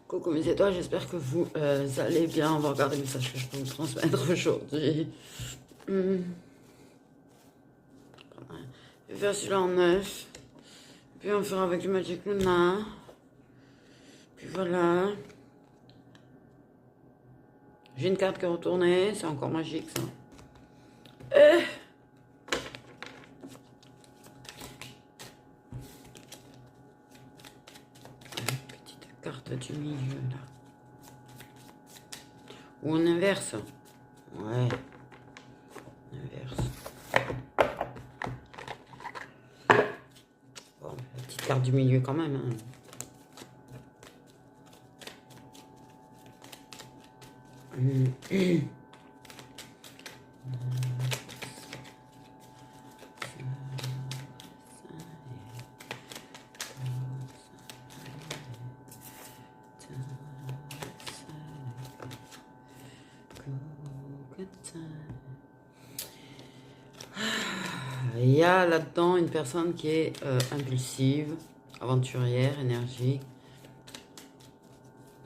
Coucou mes étoiles, j'espère que vous allez bien. On va regarder le message que je peux vous transmettre aujourd'hui. Je vais faire celui-là en 9. Puis on fera avec du Magic Luna. Puis voilà. J'ai une carte qui est retournée, c'est encore magique ça. Petite carte du milieu là. Ou on inverse. Ouais. On inverse. Bon, la petite carte du milieu quand même. Hein. Il y a là-dedans une personne qui est impulsive, aventurière, énergique.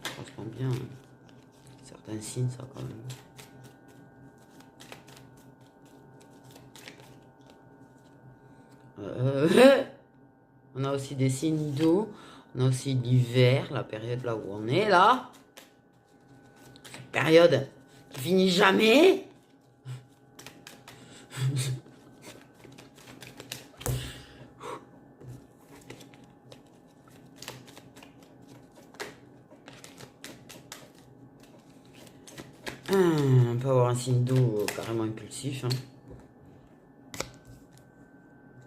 Ça correspond bien. Certains signes, ça quand même. On a aussi des signes d'eau. On a aussi l'hiver, la période là où on est là. Cette période qui finit jamais. On peut avoir un signe d'eau carrément impulsif. Hein.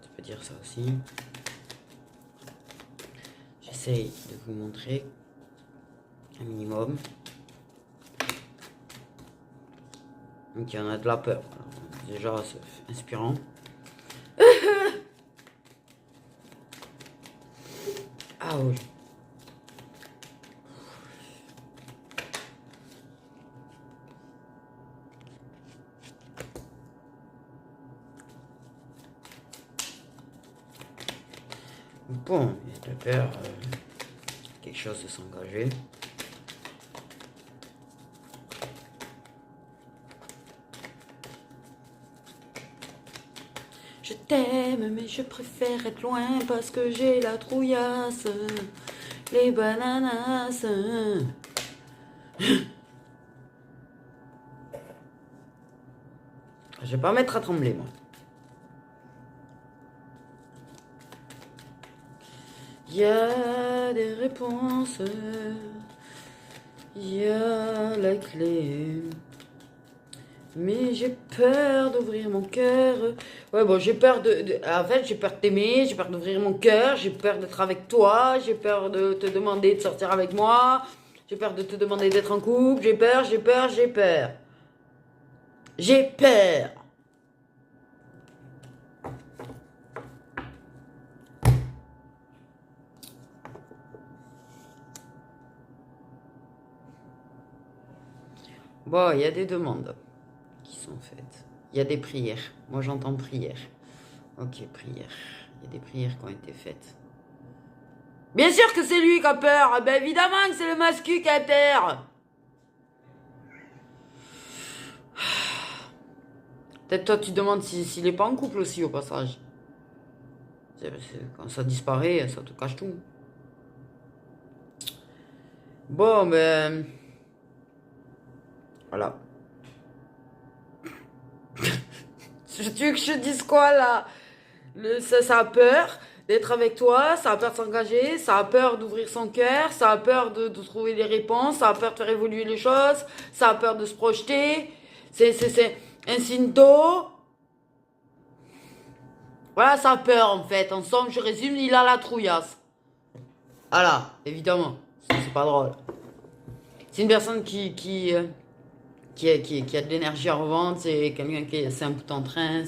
Ça peut dire ça aussi. J'essaye de vous montrer un minimum. Donc il y en a de la peur. Alors, déjà, c'est inspirant. Ah oui. Bon, il y a de peur, quelque chose de s'engager. Je t'aime, mais je préfère être loin parce que j'ai la trouillasse, les bananas. Je vais pas mettre à trembler, moi. Il y a des réponses, il y a la clé. Mais j'ai peur d'ouvrir mon cœur. Ouais, bon, j'ai peur En fait, j'ai peur de t'aimer, j'ai peur d'ouvrir mon cœur, j'ai peur d'être avec toi, j'ai peur de te demander de sortir avec moi, j'ai peur de te demander d'être en couple, j'ai peur, j'ai peur, j'ai peur. J'ai peur. Bon, il y a des demandes qui sont faites. Il y a des prières. Moi, j'entends prière. Ok, prière. Il y a des prières qui ont été faites. Bien sûr que c'est lui qui a peur. Ah ben évidemment que c'est le mascu qui a peur. Peut-être toi, tu demandes s'il n'est pas en couple aussi, au passage. Quand ça disparaît, ça te cache tout. Bon, ben... Voilà. Tu veux que je dise quoi, là? Ça a peur d'être avec toi, ça a peur de s'engager, ça a peur d'ouvrir son cœur, ça a peur de trouver les réponses, ça a peur de faire évoluer les choses, ça a peur de se projeter. C'est un signe d'eau. Voilà, ça a peur, en fait. En somme, je résume, il a la trouillasse. Voilà, évidemment. C'est pas drôle. C'est une personne qui a de l'énergie à revendre, c'est quelqu'un c'est un bout en train,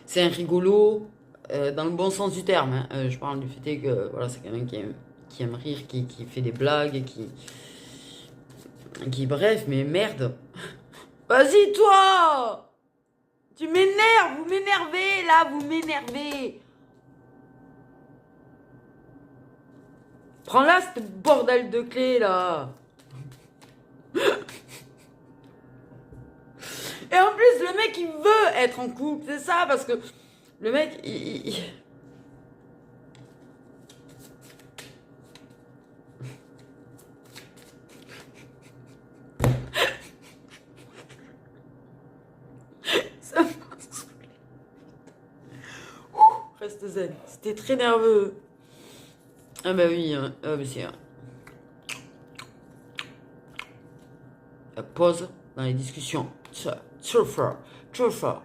c'est un rigolo, dans le bon sens du terme. Hein. Je parle du fait que voilà, c'est quelqu'un qui aime rire, qui fait des blagues, bref, mais merde. Vas-y toi, tu m'énerves, vous m'énervez là, vous m'énervez. Prends-la, cette bordel de clé, là. Et en plus, le mec, il veut être en couple, c'est ça, parce que le mec, Ça m'a saoulé. Reste zen. C'était très nerveux. Ah bah oui, hein. Ah bah c'est... La pause dans les discussions. Trop fort, trop fort,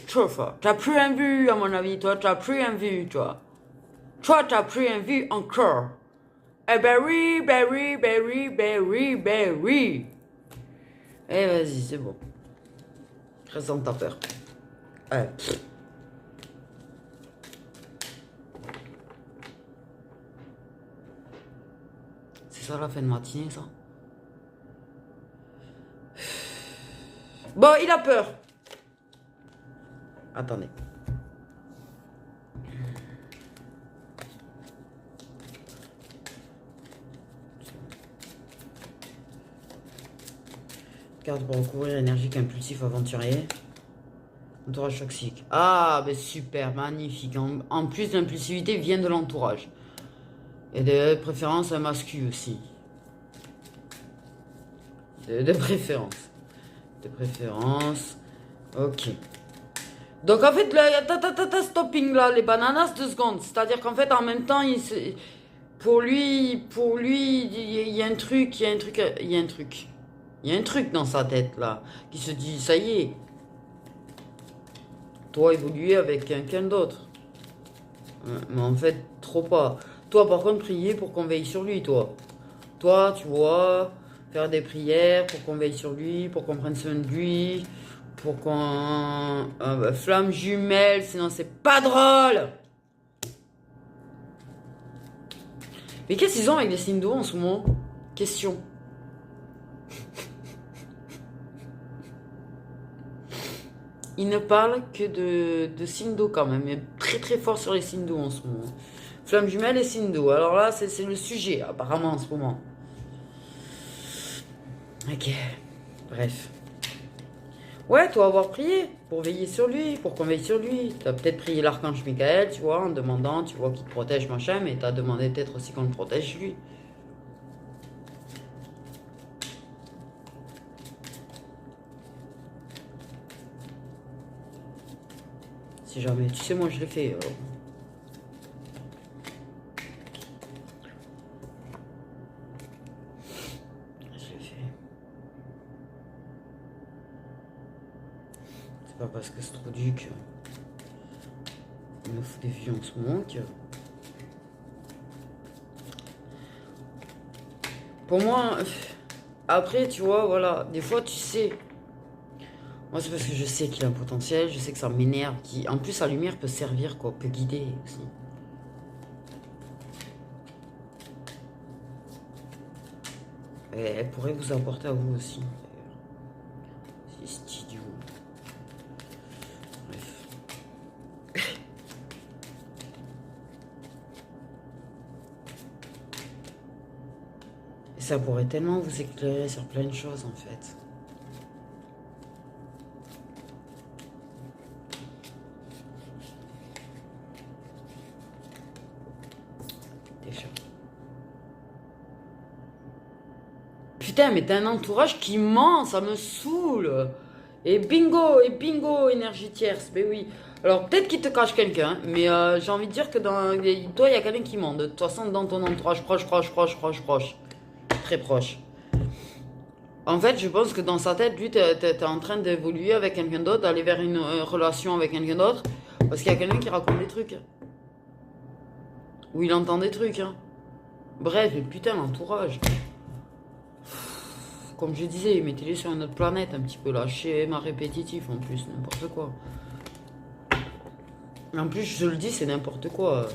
trop fort. T'as plus un vu, à mon avis, toi, t'as plus un vu, toi. Toi, t'as plus un vu encore. Eh ben oui, ben oui, ben oui, ben oui, ben oui. Eh vas-y, c'est bon. Reste dans ta peur. Ouais. C'est ça la fin de matinée, ça. Bon, il a peur. Attendez. Carte pour recouvrir énergique, impulsif, aventurier. Entourage toxique. Ah, ben super, magnifique. En plus, l'impulsivité vient de l'entourage. Et de préférence, un mascu aussi. De préférence. De préférence. Ok. Donc en fait, là, stopping là, les bananas 2 secondes. C'est-à-dire qu'en fait, en même temps, pour lui, il y a un truc, il y a un truc, il y a un truc. Il y a un truc dans sa tête là, qui se dit, ça y est. Toi, évoluer avec quelqu'un d'autre. Mais en fait, trop pas. Toi, par contre, prier pour qu'on veille sur lui, toi. Toi, tu vois, faire des prières pour qu'on veille sur lui, pour qu'on prenne soin de lui, pour qu'on... flamme jumelle, sinon c'est pas drôle. Mais qu'est-ce qu'ils ont avec les signes d'eau en ce moment? Question. Ils ne parlent que de signes d'eau quand même, mais très très fort sur les signes d'eau en ce moment. Flamme jumelle et signes d'eau. Alors là, c'est le sujet apparemment en ce moment. Ok, bref. Ouais, toi avoir prié pour veiller sur lui, pour qu'on veille sur lui. T'as peut-être prié l'archange Michael, tu vois, en demandant, tu vois, qu'il te protège, machin, mais t'as demandé peut-être aussi qu'on le protège lui. Si jamais, tu sais, moi je l'ai fait. Pas parce que Stroduc il me fout des vues en ce moment que... Pour moi, après, tu vois, voilà, des fois, tu sais. Moi, c'est parce que je sais qu'il a un potentiel, je sais que ça m'énerve. En plus, sa lumière peut servir, quoi, peut guider aussi. Et elle pourrait vous apporter à vous aussi. C'est idiot. Bref. Et ça pourrait tellement vous éclairer sur plein de choses, en fait. Putain, mais t'as un entourage qui ment, ça me saoule. Et bingo, énergie tierce, mais oui. Alors peut-être qu'il te cache quelqu'un, mais j'ai envie de dire que dans toi, il y a quelqu'un qui ment. De toute façon, dans ton entourage proche. Très proche. En fait, je pense que dans sa tête, lui, t'es en train d'évoluer avec quelqu'un d'autre, d'aller vers une relation avec quelqu'un d'autre, parce qu'il y a quelqu'un qui raconte des trucs. Ou il entend des trucs, hein. Bref, mais putain, l'entourage. Comme je disais, mettez-les sur une autre planète, un petit peu là, schéma répétitif en plus, n'importe quoi. En plus, je le dis, c'est n'importe quoi.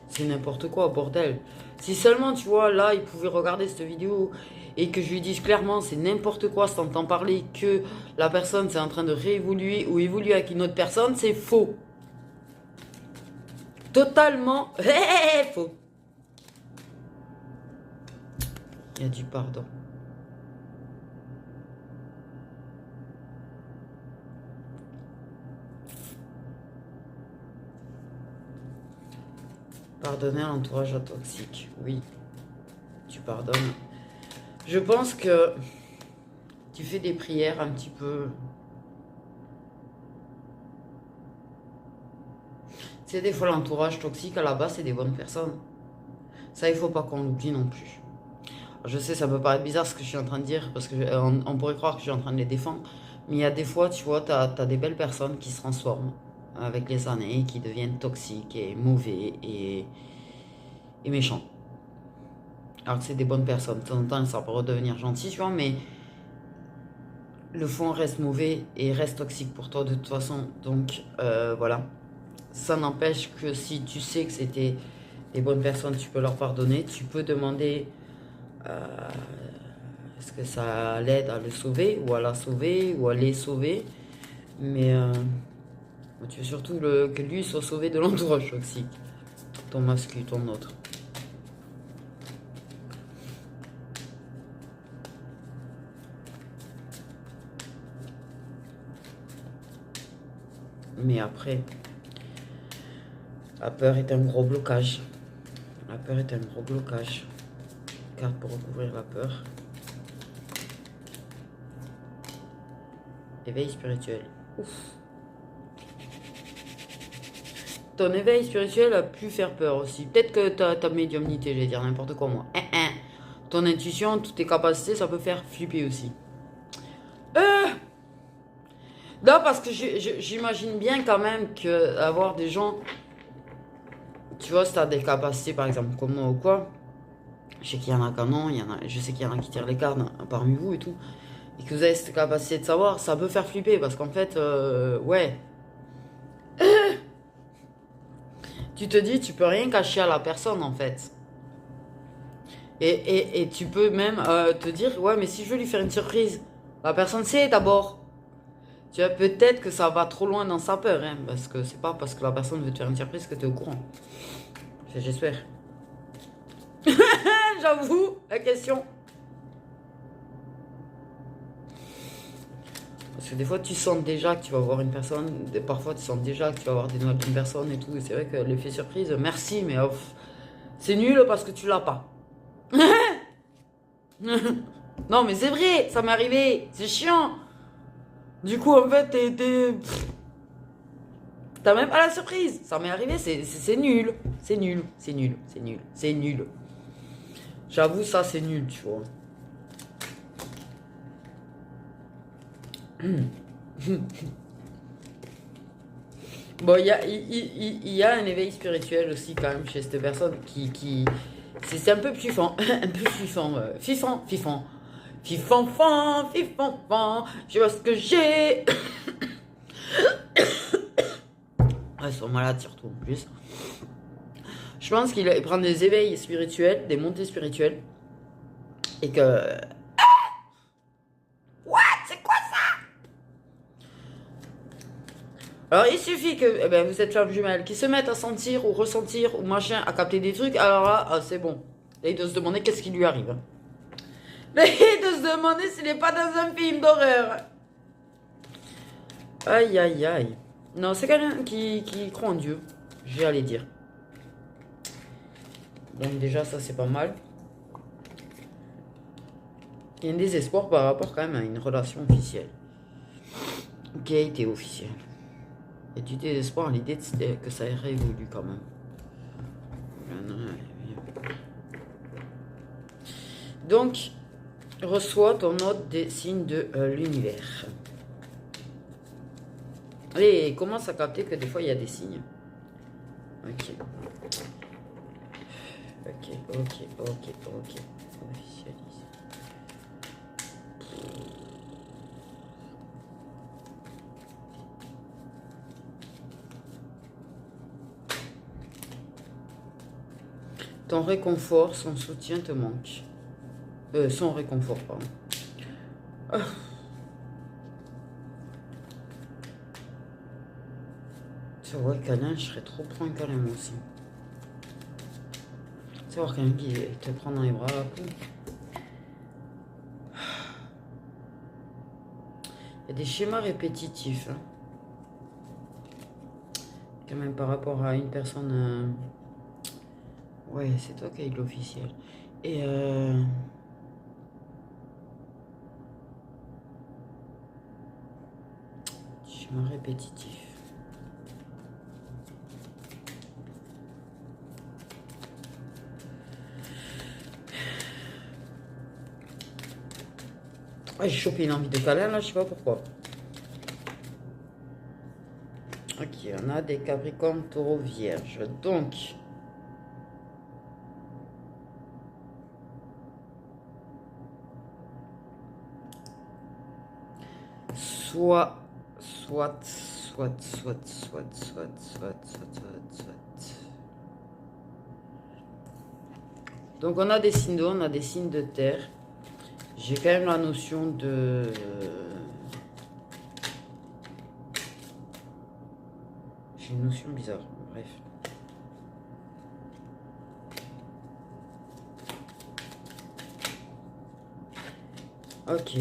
C'est n'importe quoi, bordel. Si seulement, tu vois, là, il pouvait regarder cette vidéo et que je lui dise clairement, c'est n'importe quoi, si t'entends parler que la personne, c'est en train de réévoluer ou évoluer avec une autre personne, c'est faux. Totalement faux. Il y a du pardon. Pardonner à l'entourage toxique. Oui, tu pardonnes. Je pense que tu fais des prières un petit peu. C'est des fois l'entourage toxique à la base, c'est des bonnes personnes. Ça, il faut pas qu'on l'oublie non plus. Je sais, ça peut paraître bizarre ce que je suis en train de dire, parce que on pourrait croire que je suis en train de les défendre. Mais il y a des fois, tu vois, t'as des belles personnes qui se transforment avec les années, qui deviennent toxiques et mauvais et méchants. Alors que c'est des bonnes personnes. De temps en temps, ça peut redevenir gentil, tu vois, mais le fond reste mauvais et reste toxique pour toi de toute façon. Donc, voilà. Ça n'empêche que si tu sais que c'était des bonnes personnes, tu peux leur pardonner. Tu peux demander est-ce que ça l'aide à le sauver ou à la sauver ou à les sauver. Mais tu veux surtout que lui soit sauvé de l'entourage toxique. Ton mascu, ton autre. Mais après, la peur est un gros blocage. La peur est un gros blocage. Carte pour recouvrir la peur. Éveil spirituel. Ouf. Ton éveil spirituel a pu faire peur aussi. Peut-être que ta médiumnité, je vais dire n'importe quoi moi. Ton intuition, toutes tes capacités, ça peut faire flipper aussi. Non, parce que j'imagine bien quand même que avoir des gens, tu vois, si t'as des capacités par exemple comme moi ou quoi, je sais qu'il y en a qui en ont, je sais qu'il y en a qui tirent les cartes parmi vous et tout, et que vous avez cette capacité de savoir, ça peut faire flipper parce qu'en fait, ouais. Tu te dis, tu peux rien cacher à la personne en fait. Et tu peux même te dire, ouais, mais si je veux lui faire une surprise, la personne sait d'abord. Tu vois, peut-être que ça va trop loin dans sa peur, hein, parce que c'est pas parce que la personne veut te faire une surprise que tu es au courant. J'espère. J'avoue, la question. Parce que des fois, tu sens déjà que tu vas voir une personne. Parfois, tu sens déjà que tu vas avoir des nouvelles d'une personne et tout. Et c'est vrai que l'effet surprise, merci, mais c'est nul parce que tu l'as pas. Non, mais c'est vrai, ça m'est arrivé. C'est chiant. Du coup, en fait, t'as même pas la surprise. Ça m'est arrivé, c'est nul. C'est nul, c'est nul, c'est nul, c'est nul. J'avoue, ça, c'est nul, tu vois. Bon, il y a un éveil spirituel aussi, quand même, chez cette personne qui c'est un peu flippant. Un peu flippant. Fifant. Fifanfan, fifanfan. Je vois ce que j'ai. Ils sont malades, surtout, en plus. Je pense qu'il prend des éveils spirituels, des montées spirituelles. Et que... What? C'est quoi ça? Alors, il suffit que vous êtes femme jumelle, qui se mettent à sentir ou ressentir ou machin, à capter des trucs. Alors là, c'est bon. Et de se demander qu'est-ce qui lui arrive. Mais de se demander s'il n'est pas dans un film d'horreur. Aïe, aïe, aïe. Non, c'est quelqu'un qui croit en Dieu. J'ai à les dire. Donc déjà, ça, c'est pas mal. Il y a un désespoir par rapport quand même à une relation officielle. Qui a été officielle. Et du désespoir à l'idée que ça ait révolu quand même. Donc, reçois ton note des signes de l'univers. Et commence à capter que des fois il y a des signes. Ok. Officialise. Ton réconfort, son soutien te manque. Son réconfort, pardon. Tu vois, câlin, je serais trop pour un câlin moi aussi. Tu vois, quelqu'un qui te prend dans les bras, Il y a des schémas répétitifs. Hein. Quand même par rapport à une personne... Ouais, c'est toi qui as eu l'officiel. Et schéma répétitif. Ah, j'ai chopé une envie de câlin là, je sais pas pourquoi. Ok, on a des Capricornes, Taureaux, Vierges. Donc, soit. Donc, on a des signes d'eau, on a des signes de terre. J'ai quand même la notion de... J'ai une notion bizarre, bref. Ok.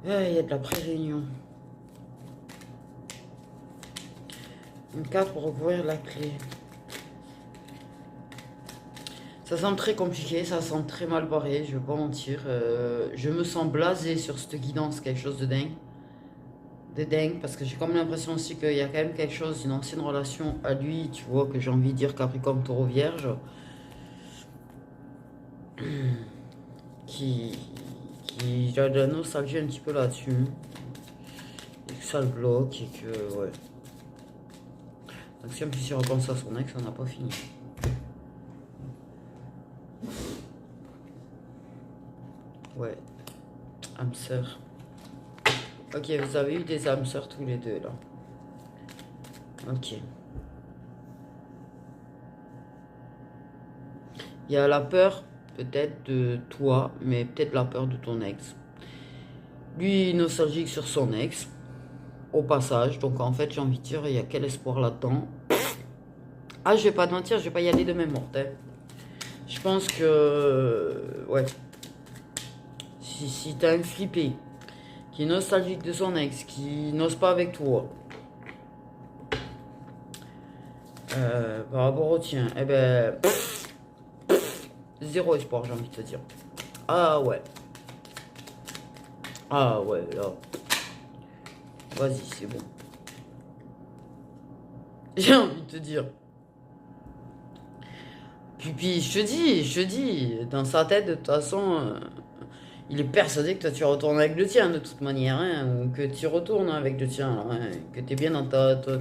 Il y a de la pré-réunion. Une carte pour recouvrir la clé. Ça semble très compliqué, ça semble très mal barré, je vais pas mentir. Je me sens blasé sur cette guidance, quelque chose de dingue. De dingue, parce que j'ai comme l'impression aussi qu'il y a quand même quelque chose, une ancienne relation à lui, tu vois, que j'ai envie de dire Capricorne, Taureau, Vierge. Qui a de la nostalgie un petit peu là-dessus. Et que ça le bloque et que, ouais. Donc si en plus il repense à son ex, on n'a pas fini. Ouais. Âme sœur. Ok, vous avez eu des âmes sœurs tous les deux là. Ok. Il y a la peur peut-être de toi, mais peut-être la peur de ton ex. Lui nostalgique sur son ex. Au passage, donc en fait j'ai envie de dire, il y a quel espoir là-dedans. Ah, je vais pas te mentir, je vais pas y aller de même morte. Hein. Je pense que... Ouais. Si t'as un flippé qui est nostalgique de son ex, qui n'ose pas avec toi, par rapport au tien, eh ben... zéro espoir, j'ai envie de te dire. Ah ouais. Ah ouais, là. Vas-y, c'est bon. J'ai envie de te dire. Puis je te dis, dans sa tête, de toute façon, il est persuadé que toi tu retournes avec le tien, de toute manière, hein, ou que tu retournes avec le tien, alors, hein, que tu es bien dans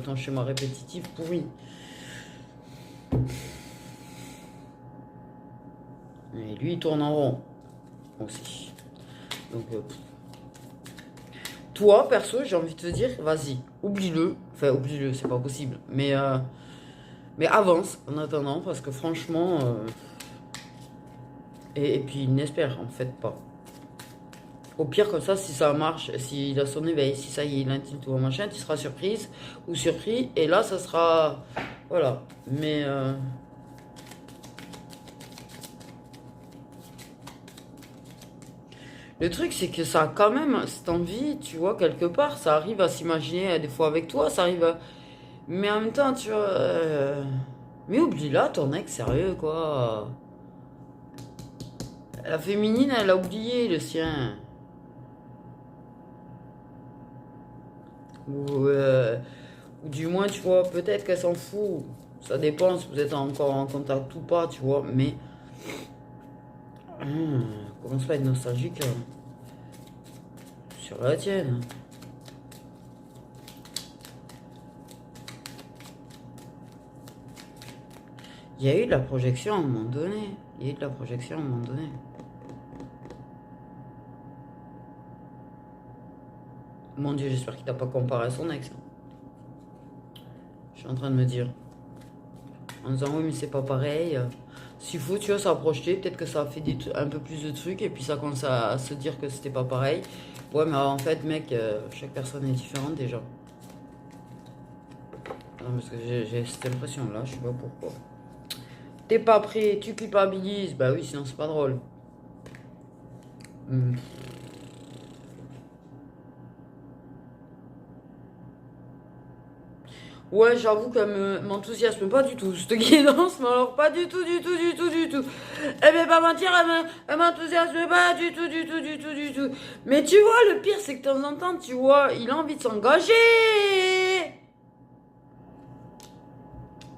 ton schéma répétitif pourri. Et lui, il tourne en rond, aussi. Donc, toi, perso, j'ai envie de te dire, vas-y, oublie-le. Enfin, oublie-le, c'est pas possible. Mais avance en attendant, parce que franchement... et puis, n'espère en fait pas. Au pire, comme ça, si ça marche, s'il a son éveil, si ça y est, il intime tout machin, tu seras surprise ou surpris. Et là, ça sera... Voilà. Mais... Le truc, c'est que ça a quand même cette envie, tu vois, quelque part. Ça arrive à s'imaginer des fois avec toi, ça arrive à... Mais en même temps, tu vois... Mais oublie là, ton ex, sérieux, quoi. La féminine, elle a oublié le sien. Ou du moins, tu vois, peut-être qu'elle s'en fout. Ça dépend si vous êtes encore en contact ou pas, tu vois. Mais commence pas à être nostalgique sur la tienne. Il y a eu de la projection à un moment donné. Il y a eu de la projection à un moment donné. Mon Dieu, j'espère qu'il t'a pas comparé à son ex. Je suis en train de me dire. En disant, oui, mais c'est pas pareil. S'il faut, tu vois, ça a projeté. Peut-être que ça a fait un peu plus de trucs. Et puis ça commence à se dire que c'était pas pareil. Ouais, mais en fait, mec, chaque personne est différente déjà. Non, parce que j'ai cette impression-là. Je sais pas pourquoi. T'es pas prêt, tu culpabilises. Bah oui, sinon c'est pas drôle. Hmm. Ouais, j'avoue qu'elle m'enthousiasme pas du tout, cette guidance, mais alors pas du tout, du tout, du tout, du tout. Elle va pas mentir, elle m'enthousiasme pas du tout, du tout, du tout, du tout. Mais tu vois, le pire, c'est que de temps en temps, tu vois, il a envie de s'engager.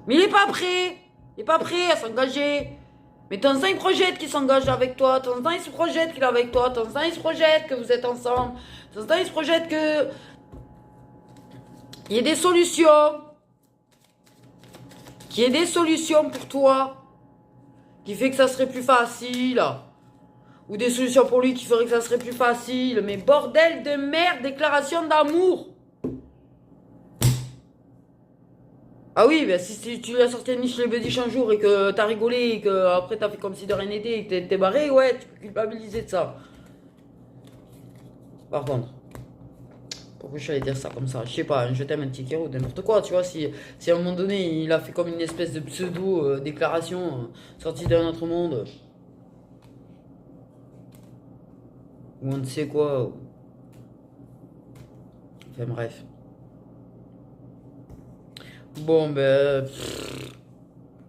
Mais il est pas prêt. Il est pas prêt à s'engager. Mais de temps en temps, il projette qu'il s'engage avec toi. De temps en temps, il se projette qu'il est avec toi. De temps en temps, il se projette que vous êtes ensemble. De temps en temps, il se projette que... Il y ait des solutions. Qu'il y ait des solutions pour toi. Qui fait que ça serait plus facile. Ou des solutions pour lui qui feraient que ça serait plus facile. Mais bordel de merde, déclaration d'amour. Ah oui, ben si tu lui as sorti un Michel Bédiche un jour et que t'as rigolé et que après t'as fait comme si de rien n'était et que t'es barré, ouais, tu peux culpabiliser de ça. Par contre, pourquoi je suis allé dire ça comme ça? Je sais pas, je t'aime un petit ou n'importe quoi, tu vois, si à un moment donné il a fait comme une espèce de pseudo déclaration sortie d'un autre monde, ou on ne sait quoi. Enfin bref. Bon ben.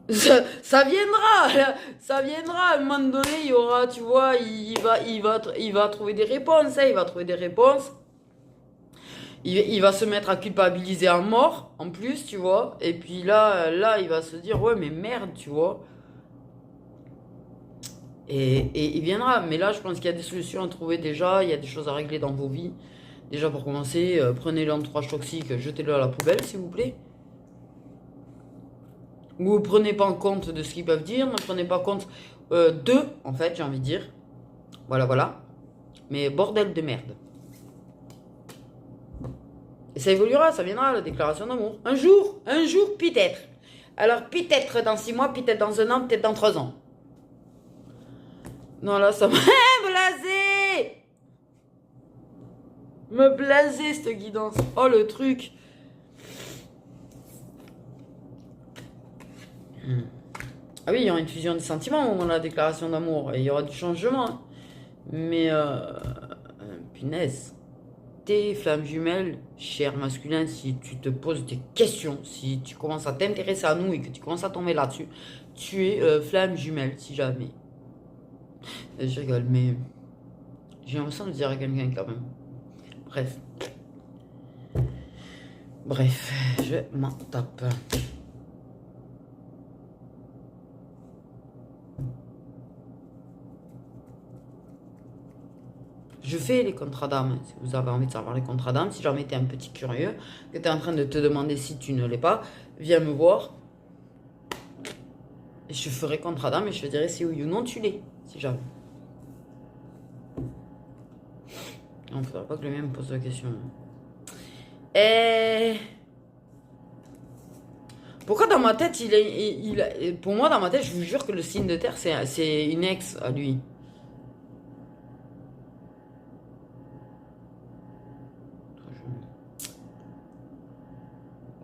Ça viendra, ça viendra. À un moment donné, il y aura, tu vois, il va trouver des réponses, hein, il va trouver des réponses. Il va se mettre à culpabiliser à mort, en plus, tu vois. Et puis là, il va se dire, ouais, mais merde, tu vois. Et il viendra. Mais là, je pense qu'il y a des solutions à trouver déjà. Il y a des choses à régler dans vos vies. Déjà, pour commencer, prenez l'entourage toxique, jetez-le à la poubelle, s'il vous plaît. Ou prenez pas en compte de ce qu'ils peuvent dire. Ne prenez pas compte d'eux, en fait, j'ai envie de dire. Voilà, voilà. Mais bordel de merde. Et ça évoluera, ça viendra, la déclaration d'amour. Un jour, peut-être. Alors, peut-être dans 6 mois, peut-être dans 1 an, peut-être dans 3 ans. Non, là, ça m'a blasé. Me blaser, cette guidance. Oh, le truc. Ah oui, il y aura une fusion des sentiments au moment de la déclaration d'amour. Et il y aura du changement. Mais, punaise. Tes flammes jumelles, cher masculin, si tu te poses des questions, si tu commences à t'intéresser à nous et que tu commences à tomber là-dessus, tu es flamme jumelle, si jamais. Je rigole, mais j'ai l'impression de dire à quelqu'un quand même. Bref. Bref, je m'en tape. Je fais les contrats d'âme, si vous avez envie de savoir les contrats d'âme. Si jamais tu es un petit curieux, que tu es en train de te demander si tu ne l'es pas, viens me voir. Et je ferai contrat d'âme et je te dirai si oui ou non tu l'es, si jamais. Non, faudra pas que le mien me pose la question. Et... Pourquoi dans ma tête, pour moi, dans ma tête, je vous jure que le signe de terre, c'est une ex à lui.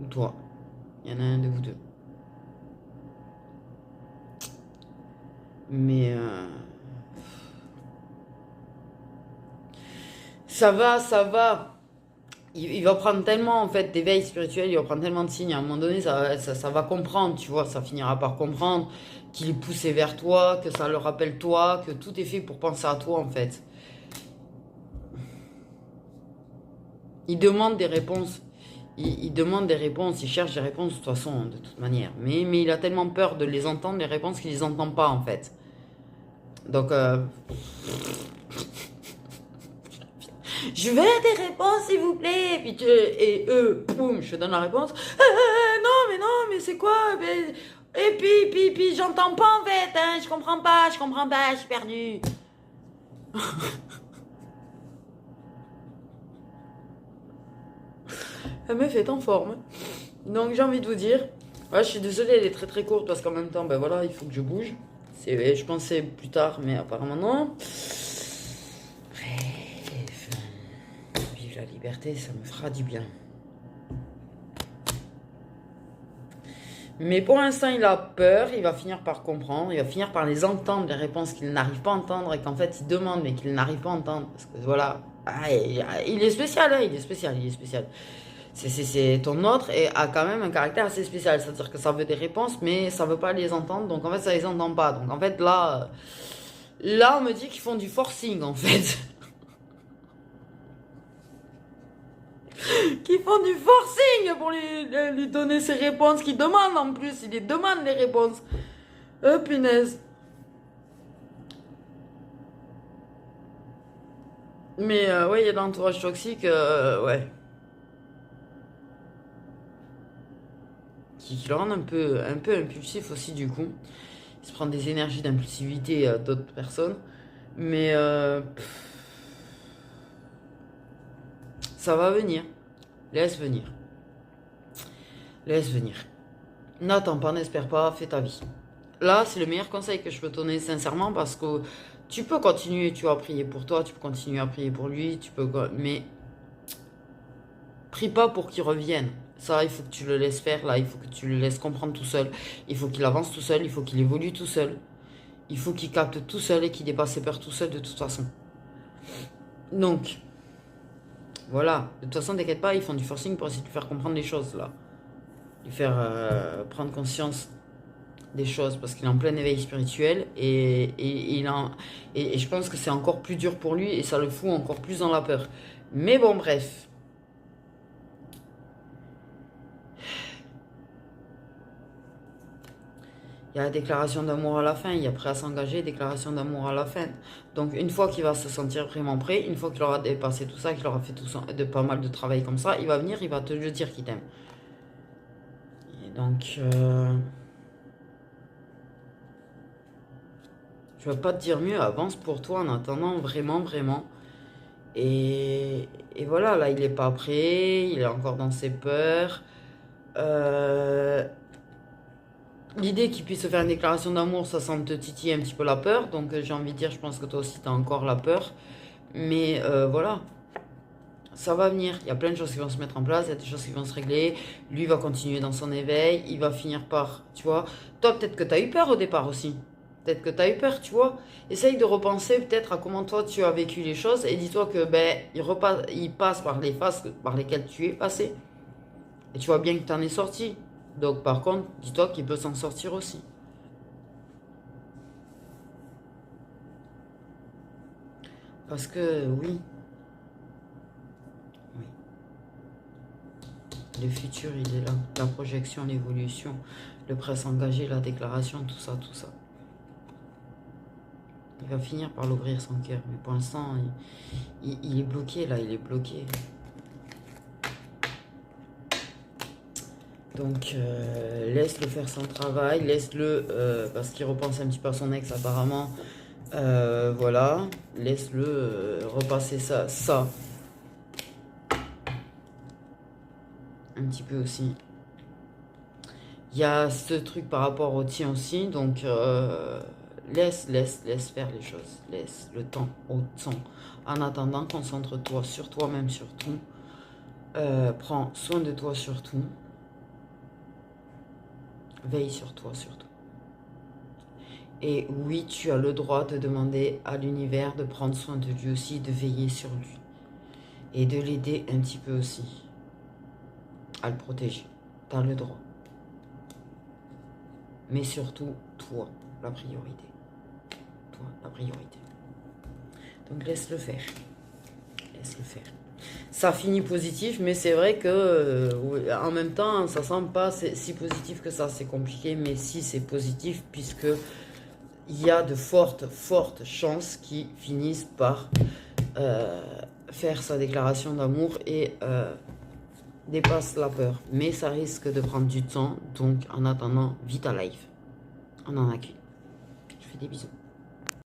Ou toi. Il y en a un de vous deux. Mais... ça va, ça va. Il va prendre tellement en fait d'éveil spirituel, il va prendre tellement de signes. À un moment donné, ça va comprendre, tu vois. Ça finira par comprendre qu'il est poussé vers toi, que ça le rappelle toi, que tout est fait pour penser à toi en fait. Il demande des réponses. Il demande des réponses, il cherche des réponses de toute façon, de toute manière. Mais il a tellement peur de les entendre, les réponses, qu'il les entend pas en fait. Donc, je veux des réponses s'il vous plaît. Et eux, boum, je te donne la réponse. Non, mais c'est quoi Et puis, j'entends pas en fait. Hein, je comprends pas, je suis perdu. La meuf est en forme. Donc j'ai envie de vous dire, ouais, je suis désolée, elle est très très courte parce qu'en même temps, ben voilà, il faut que je bouge. Je pensais plus tard, mais apparemment non. Bref, vive la liberté, ça me fera du bien. Mais pour l'instant, il a peur, il va finir par comprendre, il va finir par les entendre, les réponses qu'il n'arrive pas à entendre et qu'en fait il demande mais qu'il n'arrive pas à entendre. Parce que voilà, il est spécial, hein, il est spécial, il est spécial. C'est ton autre et a quand même un caractère assez spécial. C'est-à-dire que ça veut des réponses, mais ça veut pas les entendre. Donc en fait, ça les entend pas. Donc en fait, là, on me dit qu'ils font du forcing en fait. Qu'ils font du forcing pour lui donner ses réponses qu'il demande en plus. Il les demande les réponses. Punaise. Mais ouais, il y a de l'entourage toxique, ouais. Qui le rend un peu impulsif aussi du coup. Il se prend des énergies d'impulsivité d'autres personnes. Mais ça va venir. Laisse venir. Laisse venir. N'attends pas, n'espère pas, fais ta vie. Là, c'est le meilleur conseil que je peux te donner sincèrement parce que tu peux continuer, tu vas prier pour toi, tu peux continuer à prier pour lui, mais prie pas pour qu'il revienne. Ça, il faut que tu le laisses faire, là, il faut que tu le laisses comprendre tout seul. Il faut qu'il avance tout seul, il faut qu'il évolue tout seul. Il faut qu'il capte tout seul et qu'il dépasse ses peurs tout seul de toute façon. Donc, voilà. De toute façon, t'inquiète pas, ils font du forcing pour essayer de lui faire comprendre les choses, là. Lui faire prendre conscience des choses parce qu'il est en plein éveil spirituel et je pense que c'est encore plus dur pour lui et ça le fout encore plus dans la peur. Mais bon, bref. Il y a la déclaration d'amour à la fin, il est prêt à s'engager, déclaration d'amour à la fin. Donc une fois qu'il va se sentir vraiment prêt, une fois qu'il aura dépassé tout ça, qu'il aura fait de pas mal de travail comme ça, il va venir, il va te le dire qu'il t'aime. Et donc, je ne vais pas te dire mieux, avance pour toi en attendant vraiment, vraiment. Et voilà, là il n'est pas prêt, il est encore dans ses peurs. L'idée qu'il puisse faire une déclaration d'amour, ça semble te titiller un petit peu la peur. Donc j'ai envie de dire, je pense que toi aussi tu as encore la peur. Mais voilà, ça va venir. Il y a plein de choses qui vont se mettre en place, il y a des choses qui vont se régler. Lui va continuer dans son éveil, il va finir par, tu vois. Toi peut-être que tu as eu peur au départ aussi. Peut-être que tu as eu peur, tu vois. Essaye de repenser peut-être à comment toi tu as vécu les choses et dis-toi que ben il passe par les phases par lesquelles tu es passé. Et tu vois bien que tu en es sorti. Donc par contre, dis-toi qu'il peut s'en sortir aussi. Parce que oui, oui. Le futur, il est là. La projection, l'évolution, le prêt à s'engager, la déclaration, tout ça, tout ça. Il va finir par l'ouvrir son cœur. Mais pour l'instant, il est bloqué là, il est bloqué. Donc, laisse-le faire son travail, laisse-le, parce qu'il repense un petit peu à son ex apparemment. Voilà, laisse-le repasser ça. Un petit peu aussi. Il y a ce truc par rapport au tien aussi, donc laisse faire les choses. Laisse le temps au temps. En attendant, concentre-toi sur toi-même surtout. Prends soin de toi surtout. Veille sur toi surtout. Et oui, tu as le droit de demander à l'univers de prendre soin de lui aussi, de veiller sur lui. Et de l'aider un petit peu aussi. À le protéger. Tu as le droit. Mais surtout, toi, la priorité. Toi, la priorité. Donc laisse-le faire. Laisse-le faire. Ça finit positif, mais c'est vrai que en même temps, ça semble pas si positif que ça. C'est compliqué, mais si c'est positif, puisque il y a de fortes chances qu'il finisse par faire sa déclaration d'amour et dépasse la peur. Mais ça risque de prendre du temps, donc en attendant, vite à live. On en a qu'une. Je fais des bisous.